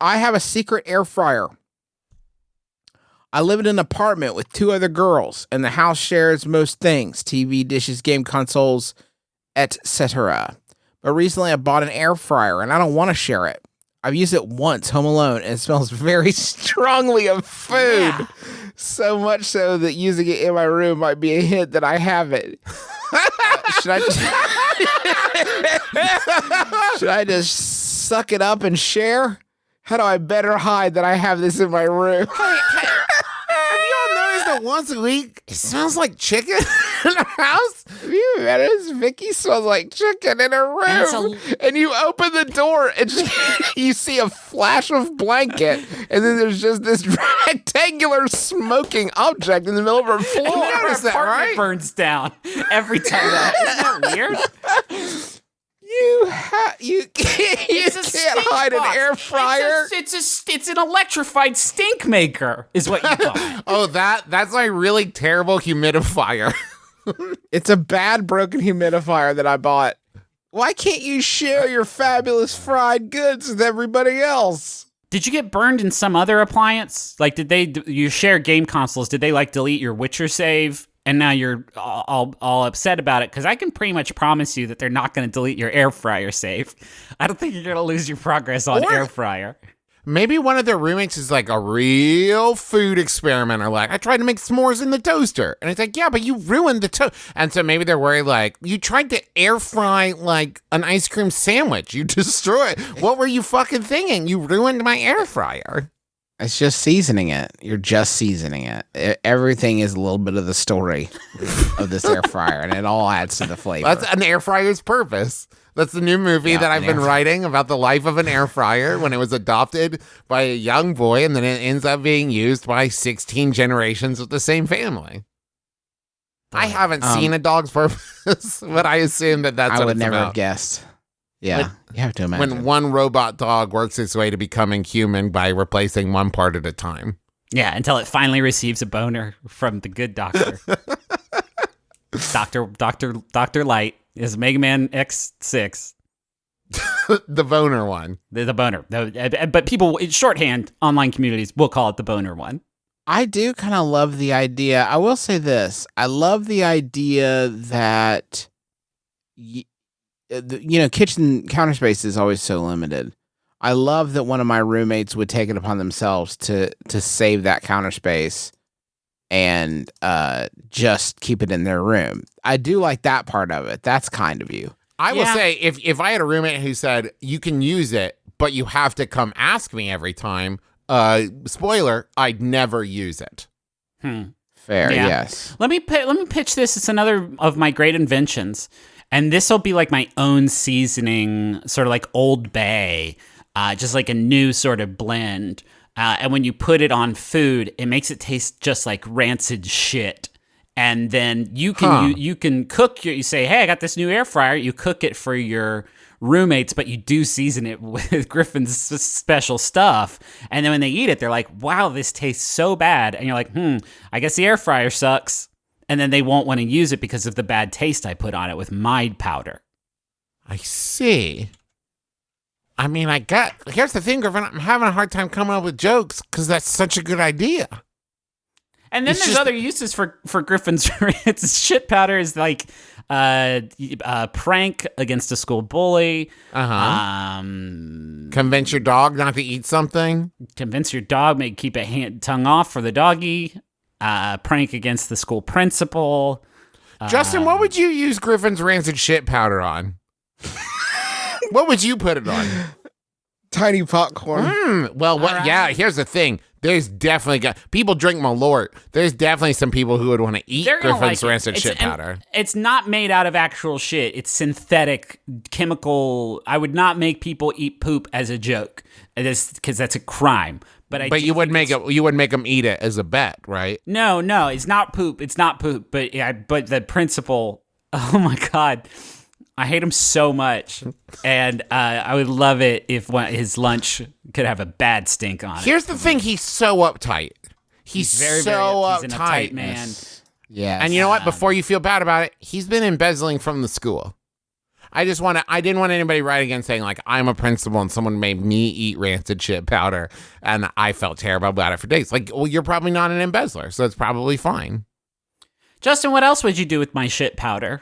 I have a secret air fryer. I live in an apartment with 2 other girls, and the house shares most things: TV, dishes, game consoles, etc. But recently I bought an air fryer, and I don't want to share it. I've used it once home alone, and it smells very strongly of food. Yeah. So much so that using it in my room might be a hint that I have it. Should I just suck it up and share? How do I better hide that I have this in my room? Have you all noticed that once a week it smells like chicken in the house? Have you noticed Vicky smells like chicken in her room? And you open the door and you see a flash of blanket, and then there's just this rectangular smoking object in the middle of her floor. You notice that, right? Burns down every time. Isn't that weird? You can't hide an air fryer. It's an electrified stink maker, is what you call it. Oh, that's my really terrible humidifier. It's a bad broken humidifier that I bought. Why can't you share your fabulous fried goods with everybody else? Did you get burned in some other appliance? Like, you share game consoles? Did they like delete your Witcher save? And now you're all upset about it? Because I can pretty much promise you that they're not going to delete your air fryer save. I don't think you're going to lose your progress on air fryer. Maybe one of their roommates is like a real food experimenter. Like, I tried to make s'mores in the toaster. And it's like, yeah, but you ruined the toast. And so maybe they're worried, like, you tried to air fry, like, an ice cream sandwich. You destroyed it. What were you fucking thinking? You ruined my air fryer. It's just seasoning it. You're just seasoning it. Everything is a little bit of the story of this air fryer, and it all adds to the flavor. That's an air fryer's purpose. That's the new movie that I've been writing about the life of an air fryer when it was adopted by a young boy, and then it ends up being used by 16 generations of the same family. I haven't seen A Dog's Purpose, but I assume that's what it's about. I would never have guessed. Yeah, you have to imagine. When one robot dog works its way to becoming human by replacing one part at a time. Yeah, until it finally receives a boner from the good doctor. Dr. Light is Mega Man X6. The boner one. The boner. But people, in shorthand, online communities will call it the boner one. I do kind of love the idea. I will say this. I love the idea that... kitchen counter space is always so limited. I love that one of my roommates would take it upon themselves to save that counter space and just keep it in their room. I do like that part of it. That's kind of you. I will say, if I had a roommate who said, you can use it, but you have to come ask me every time, spoiler, I'd never use it. Fair, yes. Let me pitch this. It's another of my great inventions. And this will be like my own seasoning, sort of like Old Bay, just like a new sort of blend. And when you put it on food, it makes it taste just like rancid shit. And then you can cook you say, hey, I got this new air fryer. You cook it for your roommates, but you do season it with Griffin's special stuff. And then when they eat it, they're like, wow, this tastes so bad. And you're like, I guess the air fryer sucks. And then they won't want to use it because of the bad taste I put on it with my powder. I see. I mean, here's the thing, Griffin. I'm having a hard time coming up with jokes because that's such a good idea. And then there's other uses for Griffin's its shit powder is like prank against a school bully. Convince your dog not to eat something. Convince your dog, maybe keep a tongue off for the doggy. Prank against the school principal. Justin, what would you use Griffin's rancid shit powder on? What would you put it on? Tiny popcorn. Well, right. Yeah, here's the thing. There's definitely people drink Malort. There's definitely some people who would want to eat Griffin's rancid shit powder. It's not made out of actual shit. It's synthetic, chemical. I would not make people eat poop as a joke, because that's a crime. But you would make them eat it as a bet, right? No, it's not poop. It's not poop. But the principal. Oh my God, I hate him so much, and I would love it if his lunch could have a bad stink on it. Here's the thing: he's so uptight. He's very uptight. He's an uptight man. Yeah. And you know what? Before you feel bad about it, he's been embezzling from the school. I didn't want anybody writing in saying like I'm a principal and someone made me eat rancid shit powder and I felt terrible about it for days. Like, well, you're probably not an embezzler, so it's probably fine. Justin, what else would you do with my shit powder?